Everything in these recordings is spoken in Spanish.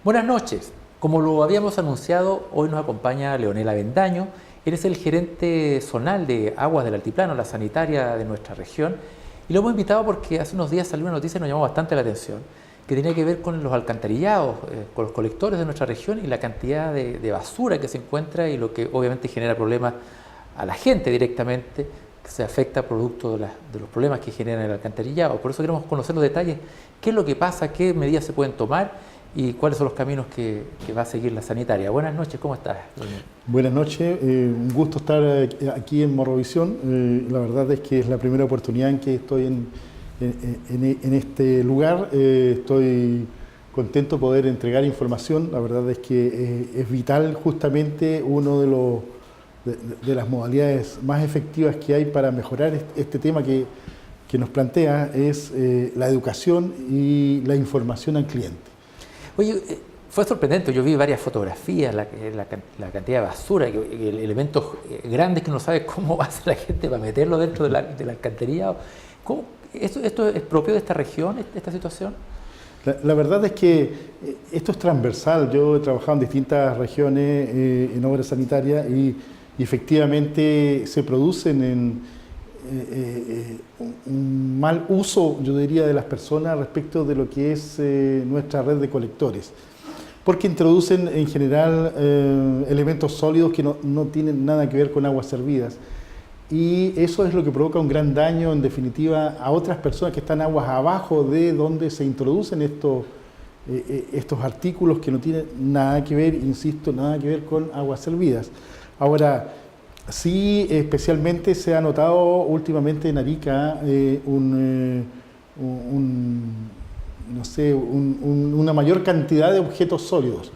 Buenas noches. Como lo habíamos anunciado, hoy nos acompaña Leonel Avendaño. Él es el gerente zonal de Aguas del Altiplano, la sanitaria de nuestra región. Y lo hemos invitado porque hace unos días salió una noticia que nos llamó bastante la atención, que tenía que ver con los alcantarillados, con los colectores de nuestra región y la cantidad de basura que se encuentra y lo que obviamente genera problemas a la gente directamente, que se afecta producto de los problemas que generan el alcantarillado. Por eso queremos conocer los detalles, qué es lo que pasa, qué medidas se pueden tomar y cuáles son los caminos que va a seguir la sanitaria. Buenas noches, ¿cómo estás, Leonel? Buenas noches, un gusto estar aquí en Morrovisión. La verdad es que es la primera oportunidad en que estoy en este lugar. Estoy contento de poder entregar información. La verdad es que es vital, justamente uno de las modalidades más efectivas que hay para mejorar este tema que nos plantea es la educación y la información al cliente. Oye, fue sorprendente, yo vi varias fotografías, la cantidad de basura, elementos grandes que no sabe cómo va a hacer la gente para meterlo dentro del alcantarillado. ¿Esto es propio de esta región, esta situación? La verdad es que esto es transversal. Yo he trabajado en distintas regiones en obras sanitarias y efectivamente se producen un mal uso, yo diría, de las personas respecto de lo que es nuestra red de colectores, porque introducen en general elementos sólidos que no tienen nada que ver con aguas servidas, y eso es lo que provoca un gran daño, en definitiva, a otras personas que están aguas abajo de donde se introducen estos artículos que no tienen nada que ver, insisto, nada que ver con aguas servidas. Ahora, sí, especialmente se ha notado últimamente en Arica una mayor cantidad de objetos sólidos.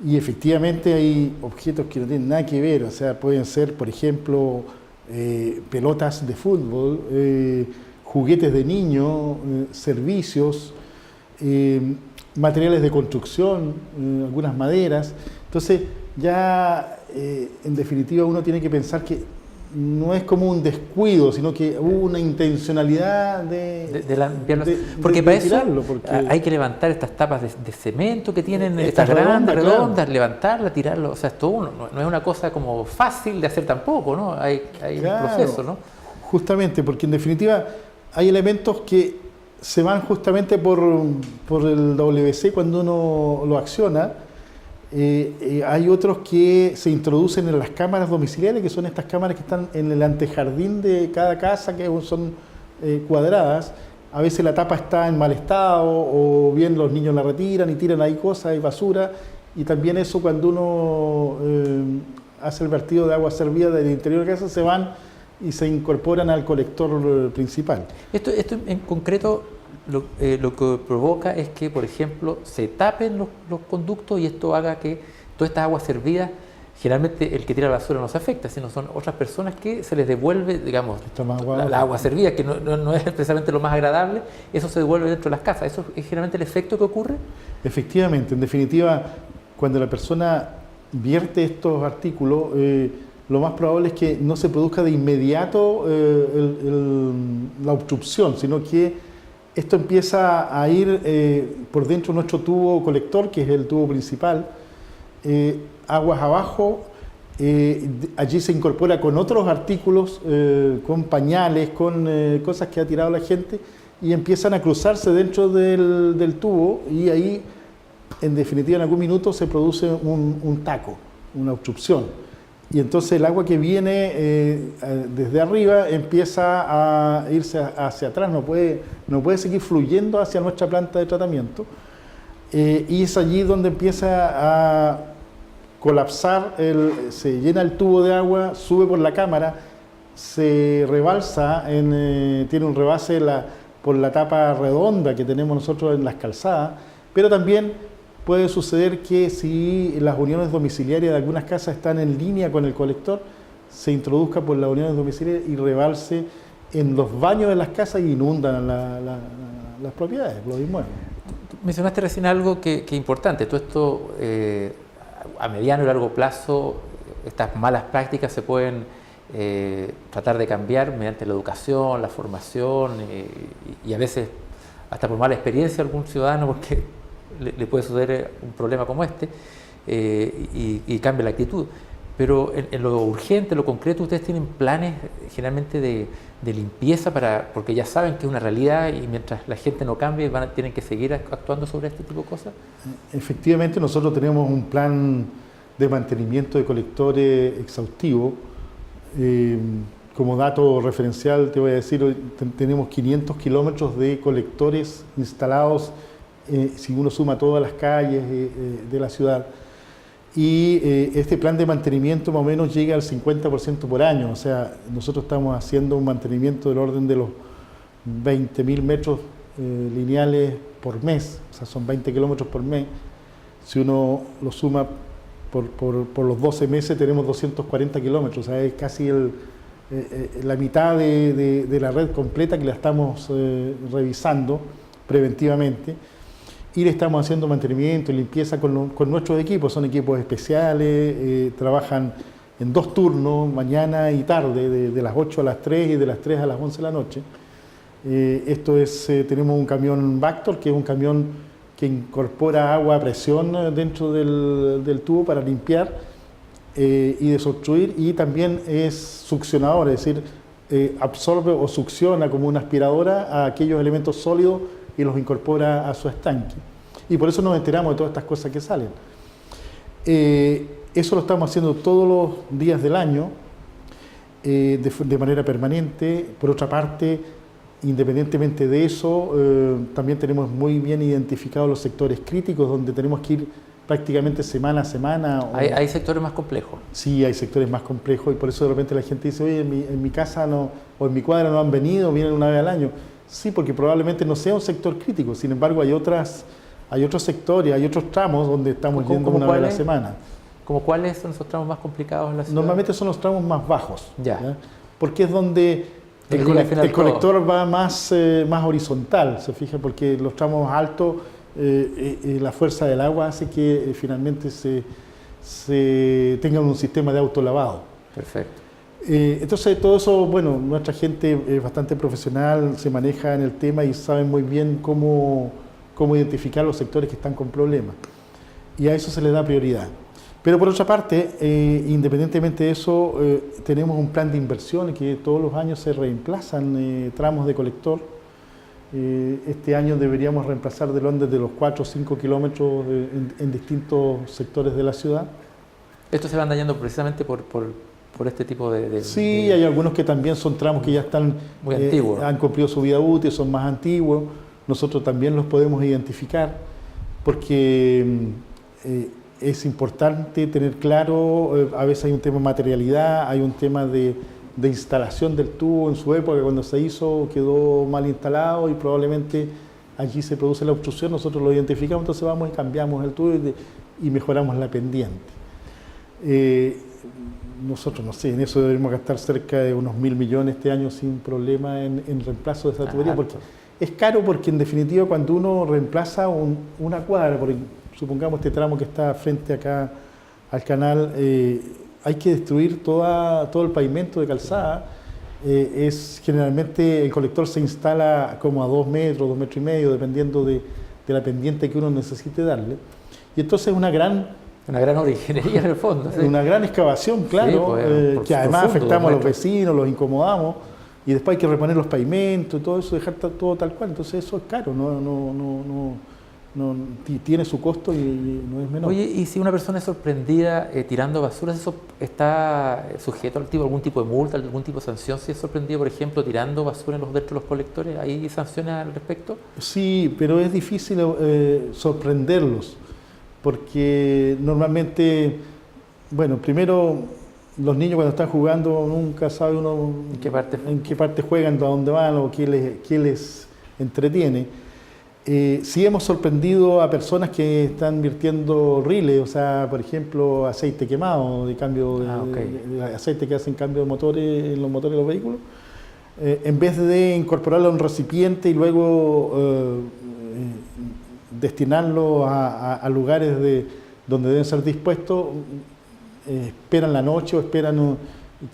Y efectivamente hay objetos que no tienen nada que ver, o sea, pueden ser, por ejemplo, pelotas de fútbol, juguetes de niños, servicios, materiales de construcción, algunas maderas. Entonces, ya en definitiva uno tiene que pensar que no es como un descuido, sino que hubo una intencionalidad de para eso tirarlo, hay que levantar estas tapas de cemento que tienen, estas grandes, redondas, claro. Levantarlas, tirarlo, o sea, esto no es una cosa como fácil de hacer tampoco, ¿no? Hay claro, un proceso, ¿no? Justamente, porque en definitiva hay elementos que se van justamente por el WC cuando uno lo acciona. Hay otros que se introducen en las cámaras domiciliarias, que son estas cámaras que están en el antejardín de cada casa, que son cuadradas. A veces la tapa está en mal estado, o bien los niños la retiran y tiran ahí cosas, hay basura. Y también eso, cuando uno hace el vertido de agua servida del interior de la casa, se van y se incorporan al colector principal. Esto en concreto lo que provoca es que, por ejemplo, se tapen los conductos y esto haga que todas estas aguas servidas, generalmente el que tira la basura no se afecta, sino son otras personas que se les devuelve, digamos, la agua servida, que no es precisamente lo más agradable, eso se devuelve dentro de las casas. ¿Eso es generalmente el efecto que ocurre? Efectivamente, en definitiva, cuando la persona vierte estos artículos, lo más probable es que no se produzca de inmediato la obstrucción, sino que esto empieza a ir por dentro de nuestro tubo colector, que es el tubo principal, aguas abajo. Allí se incorpora con otros artículos, con pañales, con cosas que ha tirado la gente, y empiezan a cruzarse dentro del tubo, y ahí, en definitiva, en algún minuto se produce un taco, una obstrucción. Y entonces el agua que viene desde arriba empieza a irse hacia atrás, no puede seguir fluyendo hacia nuestra planta de tratamiento. Y es allí donde empieza a colapsar, se llena el tubo de agua, sube por la cámara, se rebalsa, tiene un rebase por la tapa redonda que tenemos nosotros en las calzadas, pero también puede suceder que si las uniones domiciliarias de algunas casas están en línea con el colector, se introduzca por las uniones domiciliarias y rebalse en los baños de las casas y inundan las propiedades, los inmuebles. Mencionaste recién algo que es importante. Todo esto a mediano y largo plazo, estas malas prácticas se pueden tratar de cambiar mediante la educación, la formación y a veces hasta por mala experiencia de algún ciudadano, porque le puede suceder un problema como este y cambia la actitud. Pero en lo urgente, en lo concreto, ustedes tienen planes generalmente de limpieza porque ya saben que es una realidad y mientras la gente no cambie tienen que seguir actuando sobre este tipo de cosas. Efectivamente, nosotros tenemos un plan de mantenimiento de colectores exhaustivo. Como dato referencial te voy a decir, hoy tenemos 500 kilómetros de colectores instalados, si uno suma todas las calles de la ciudad. Y este plan de mantenimiento más o menos llega al 50% por año, o sea, nosotros estamos haciendo un mantenimiento del orden de los 20.000 metros lineales por mes, o sea, son 20 kilómetros por mes. Si uno lo suma por los 12 meses tenemos 240 kilómetros, o sea, es casi la mitad de la red completa que la estamos revisando preventivamente. Y le estamos haciendo mantenimiento y limpieza con nuestros equipos, son equipos especiales, trabajan en 2 turnos, mañana y tarde, de las 8 a las 3 y de las 3 a las 11 de la noche. Tenemos un camión Vactor, que es un camión que incorpora agua a presión dentro del tubo para limpiar y desobstruir, y también es succionador, es decir, absorbe o succiona como una aspiradora a aquellos elementos sólidos y los incorpora a su estanque. Y por eso nos enteramos de todas estas cosas que salen. Eso lo estamos haciendo todos los días del año, de manera permanente. Por otra parte, independientemente de eso, también tenemos muy bien identificados los sectores críticos donde tenemos que ir prácticamente semana a semana. ¿Hay sectores más complejos? Sí, hay sectores más complejos y por eso de repente la gente dice, oye, en mi casa no, o en mi cuadra no han venido, vienen una vez al año. Sí, porque probablemente no sea un sector crítico, sin embargo hay otros sectores, hay otros tramos donde estamos yendo una vez a la semana. ¿Cómo cuáles son esos tramos más complicados en la ciudad? Normalmente son los tramos más bajos, ¿ya? Porque es donde el colector va más horizontal, se fija, porque los tramos altos, la fuerza del agua hace que finalmente se tenga un sistema de autolavado. Perfecto. Entonces todo eso, bueno, nuestra gente es bastante profesional, se maneja en el tema y saben muy bien cómo identificar los sectores que están con problemas. Y a eso se le da prioridad. Pero por otra parte, independientemente de eso, tenemos un plan de inversión que todos los años se reemplazan tramos de colector. Este año deberíamos reemplazar del orden de los 4 o 5 kilómetros en distintos sectores de la ciudad. ¿Estos se van dañando precisamente por este tipo de...? Sí, hay algunos que también son tramos que ya están muy antiguos, han cumplido su vida útil, son más antiguos. Nosotros también los podemos identificar porque es importante tener claro, a veces hay un tema de materialidad, hay un tema de instalación del tubo en su época, cuando se hizo quedó mal instalado y probablemente allí se produce la obstrucción, nosotros lo identificamos, entonces vamos y cambiamos el tubo y mejoramos la pendiente. Nosotros, no sé, en eso debemos gastar cerca de unos 1.000 millones este año sin problema en reemplazo de esa tubería, porque es caro, porque en definitiva cuando uno reemplaza una cuadra, porque supongamos este tramo que está frente acá al canal, hay que destruir todo el pavimento de calzada. Generalmente el colector se instala como a 2 metros, 2 metros y medio, dependiendo de la pendiente que uno necesite darle. Y entonces es una gran ingeniería en el fondo. ¿Sí? Una gran excavación, claro, sí, pues, que además afectamos a los vecinos, los incomodamos, y después hay que reponer los pavimentos y todo eso, dejar todo tal cual. Entonces eso es caro, tiene su costo y no es menor. Oye, y si una persona es sorprendida tirando basuras, ¿eso está sujeto a algún tipo de multa, algún tipo de sanción? Si es sorprendido, por ejemplo, tirando basura dentro de los colectores, ¿hay sanciones al respecto? Sí, pero es difícil sorprenderlos, porque normalmente, bueno, primero los niños cuando están jugando nunca sabe uno en qué parte juegan, a dónde van o qué les entretiene. Sí hemos sorprendido a personas que están virtiendo riles, o sea, por ejemplo, aceite quemado, de cambio de aceite que hacen cambio de motores en los motores de los vehículos, en vez de incorporarlo a un recipiente y luego destinarlo a lugares donde deben ser dispuestos, esperan la noche o esperan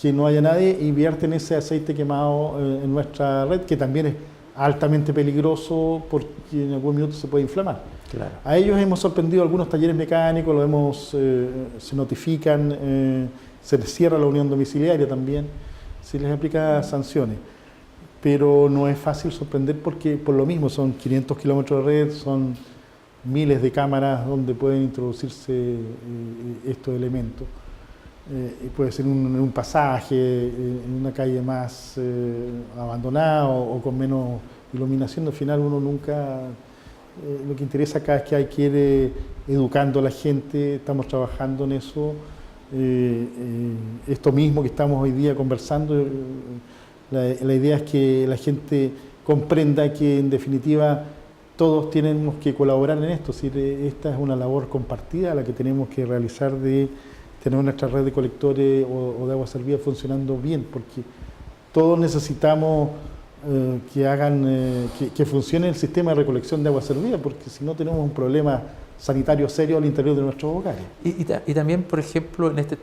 que no haya nadie y vierten ese aceite quemado en nuestra red, que también altamente peligroso porque en algún minuto se puede inflamar. Claro. A ellos hemos sorprendido algunos talleres mecánicos, se notifican, se les cierra la unión domiciliaria también, se les aplica sanciones. Pero no es fácil sorprender porque por lo mismo son 500 kilómetros de red, son miles de cámaras donde pueden introducirse estos elementos. Puede ser en un pasaje, en una calle más abandonada o con menos iluminación. Al final uno nunca... lo que interesa acá es que hay que ir educando a la gente, estamos trabajando en eso. Esto mismo que estamos hoy día conversando, la idea es que la gente comprenda que en definitiva todos tenemos que colaborar en esto. Es decir, esta es una labor compartida la que tenemos que realizar de tener nuestra red de colectores o de agua servida funcionando bien, porque todos necesitamos que funcione el sistema de recolección de agua servida, porque si no tenemos un problema sanitario serio al interior de nuestros hogares. Y también, por ejemplo, en este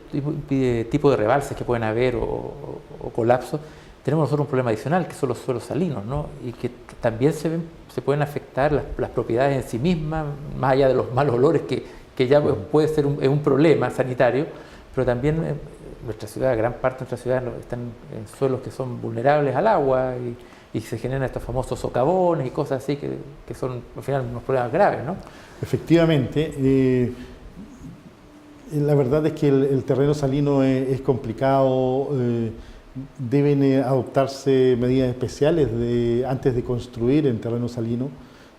tipo de rebalses que pueden haber o colapsos, tenemos nosotros un problema adicional, que son los suelos salinos, ¿no? Y que también se pueden afectar las propiedades en sí mismas, más allá de los malos olores, que ya puede ser un problema sanitario, pero también nuestra ciudad, gran parte de nuestra ciudad están en suelos que son vulnerables al agua y se generan estos famosos socavones y cosas así que son al final unos problemas graves, ¿no? Efectivamente, la verdad es que el terreno salino es complicado, deben adoptarse medidas especiales antes de construir en terreno salino,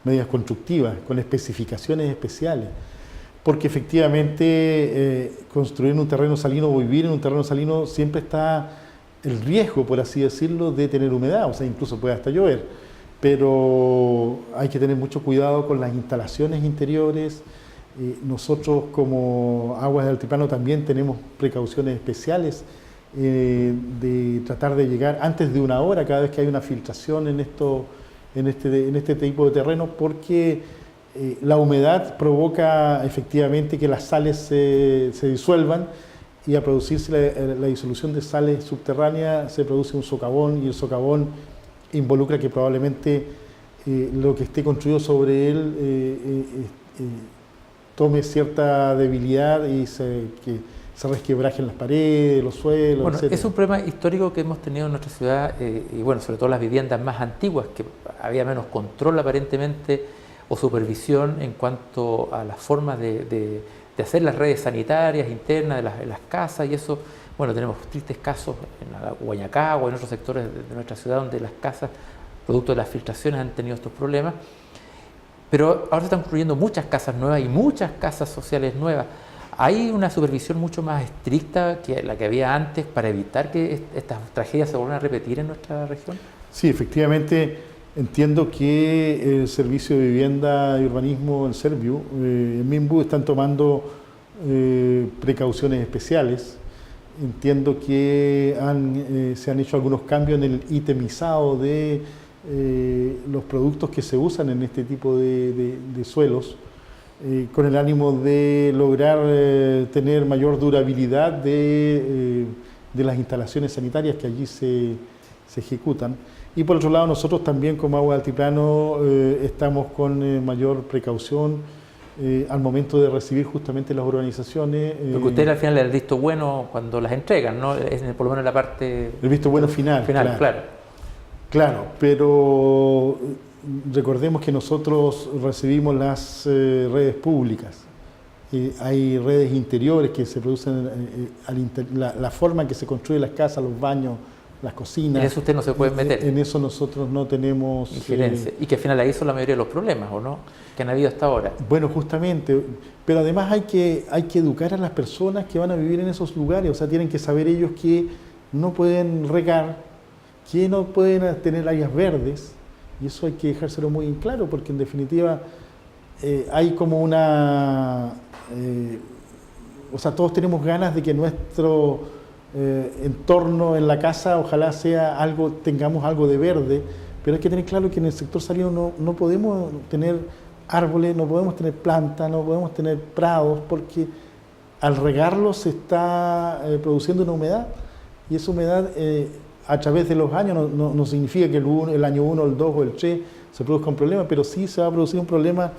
medidas constructivas, con especificaciones especiales, porque efectivamente construir en un terreno salino o vivir en un terreno salino siempre está el riesgo, por así decirlo, de tener humedad, o sea, incluso puede hasta llover, pero hay que tener mucho cuidado con las instalaciones interiores. Nosotros como Aguas del Altiplano también tenemos precauciones especiales de tratar de llegar antes de una hora cada vez que hay una filtración en este tipo de terreno, porque la humedad provoca efectivamente que las sales se disuelvan, y al producirse la disolución de sales subterráneas se produce un socavón, y el socavón involucra que probablemente lo que esté construido sobre él tome cierta debilidad y que se resquebrajen las paredes, los suelos, bueno, etcétera. es un problema histórico que hemos tenido en nuestra ciudad y bueno, sobre todo las viviendas más antiguas, que había menos control aparentemente o supervisión en cuanto a las formas de hacer las redes sanitarias internas de las casas, y eso, bueno, tenemos tristes casos en Guañacagua o en otros sectores de nuestra ciudad donde las casas, producto de las filtraciones, han tenido estos problemas. Pero ahora se están construyendo muchas casas nuevas y muchas casas sociales nuevas. ¿Hay una supervisión mucho más estricta que la que había antes para evitar que estas tragedias se vuelvan a repetir en nuestra región? Sí, efectivamente, entiendo que el Servicio de Vivienda y Urbanismo, el Serviu, en MIMBU están tomando precauciones especiales. Entiendo que se han hecho algunos cambios en el itemizado de los productos que se usan en este tipo de suelos, con el ánimo de lograr tener mayor durabilidad de las instalaciones sanitarias que allí se ejecutan. Y por otro lado, nosotros también como Agua del Altiplano estamos con mayor precaución al momento de recibir justamente las urbanizaciones. Porque ustedes al final le han visto bueno cuando las entregan, ¿no? Es por lo menos la parte... El visto bueno final, claro. Claro, pero recordemos que nosotros recibimos las redes públicas. Hay redes interiores que se producen, la forma en que se construyen las casas, los baños, las cocinas. En eso usted no se puede meter. En eso nosotros no tenemos injerencia. Y que al final ahí son la mayoría de los problemas, ¿o no? Que han habido hasta ahora. Bueno, justamente. Pero además hay que educar a las personas que van a vivir en esos lugares. O sea, tienen que saber ellos que no pueden regar, que no pueden tener áreas verdes. Y eso hay que dejárselo muy en claro, porque en definitiva hay como una... o sea, todos tenemos ganas de que nuestro entorno en la casa, ojalá tengamos algo de verde, pero hay que tener claro que en el sector salino no podemos tener árboles, no podemos tener plantas, no podemos tener prados, porque al regarlos se está produciendo una humedad, y esa humedad a través de los años no significa que el año 1, el 2 o el 3 se produzca un problema, pero sí se va a producir un problema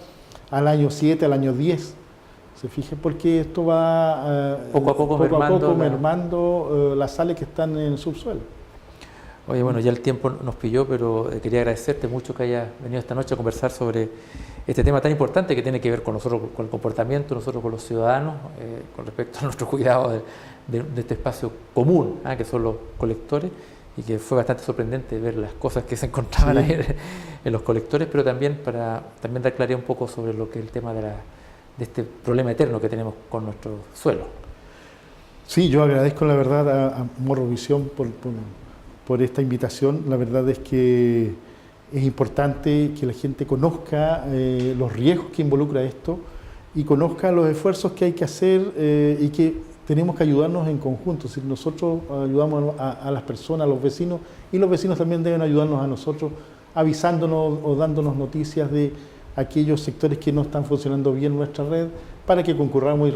al año 7, al año 10. Se fije, porque esto va poco a poco mermando las sales que están en el subsuelo. Oye, bueno, ya el tiempo nos pilló, pero quería agradecerte mucho que hayas venido esta noche a conversar sobre este tema tan importante que tiene que ver con nosotros, con el comportamiento, nosotros con los ciudadanos, con respecto a nuestro cuidado de este espacio común, que son los colectores, y que fue bastante sorprendente ver las cosas que se encontraban ahí en los colectores, pero también para dar claridad un poco sobre lo que es el tema de este problema eterno que tenemos con nuestro suelo. Sí, yo agradezco la verdad a Morrovisión por esta invitación. La verdad es que es importante que la gente conozca los riesgos que involucra esto y conozca los esfuerzos que hay que hacer y que tenemos que ayudarnos en conjunto. Si nosotros ayudamos a las personas, a los vecinos, y los vecinos también deben ayudarnos a nosotros, avisándonos o dándonos noticias de aquellos sectores que no están funcionando bien en nuestra red, para que concurramos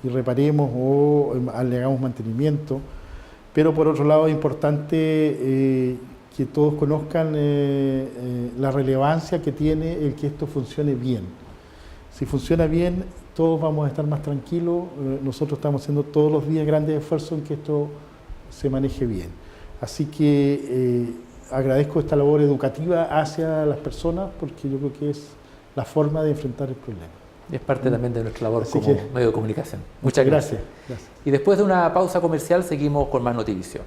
y reparemos o le hagamos mantenimiento. Pero por otro lado es importante que todos conozcan la relevancia que tiene el que esto funcione bien. Si funciona bien, todos vamos a estar más tranquilos. Nosotros estamos haciendo todos los días grandes esfuerzos en que esto se maneje bien. Así que agradezco esta labor educativa hacia las personas, porque yo creo que es la forma de enfrentar el problema. Es parte también de nuestra labor como medio de comunicación. Muchas gracias. Gracias. Y después de una pausa comercial seguimos con más Notivisión.